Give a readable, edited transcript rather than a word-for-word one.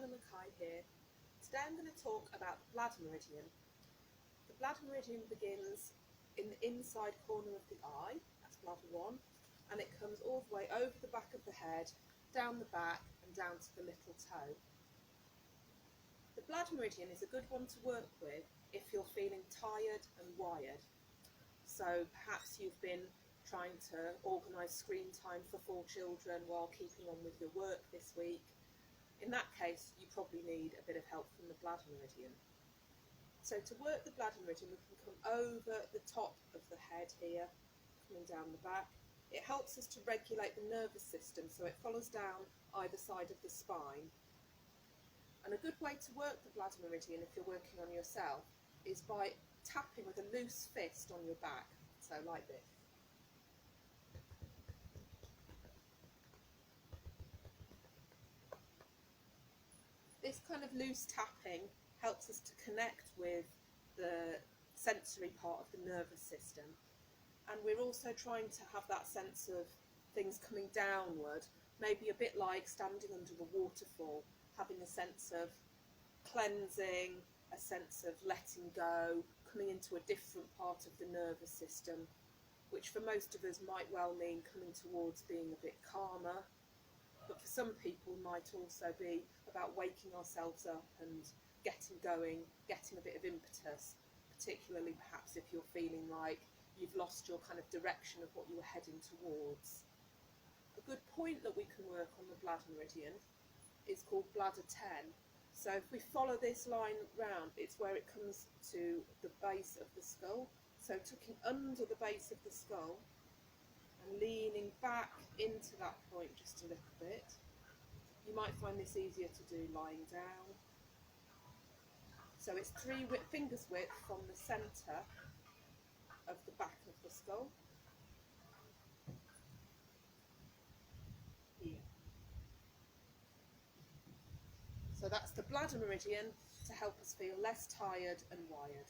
Hannah Mackay here. Today I'm going to talk about the bladder meridian. The bladder meridian begins in the inside corner of the eye, that's bladder 1, and it comes all the way over the back of the head, down the back and down to the little toe. The bladder meridian is a good one to work with if you're feeling tired and wired. So perhaps you've been trying to organise screen time for 4 children while keeping on with your work this week. In that case, you probably need a bit of help from the bladder meridian. So to work the bladder meridian, we can come over the top of the head here, coming down the back. It helps us to regulate the nervous system, so it follows down either side of the spine. And a good way to work the bladder meridian if you're working on yourself is by tapping with a loose fist on your back, so like this. This kind of loose tapping helps us to connect with the sensory part of the nervous system, and we're also trying to have that sense of things coming downward, maybe a bit like standing under a waterfall, having a sense of cleansing, a sense of letting go, coming into a different part of the nervous system, which for most of us might well mean coming towards being a bit calmer. But for some people might also be about waking ourselves up and getting going, getting a bit of impetus, particularly perhaps if you're feeling like you've lost your kind of direction of what you were heading towards. A good point that we can work on the bladder meridian is called bladder 10. So if we follow this line round, it's where it comes to the base of the skull. So tucking under the base of the skull and leaning back into that point just a little bit. You might find this easier to do lying down. So it's 3 fingers width from the centre of the back of the skull. Here. So that's the bladder meridian to help us feel less tired and wired.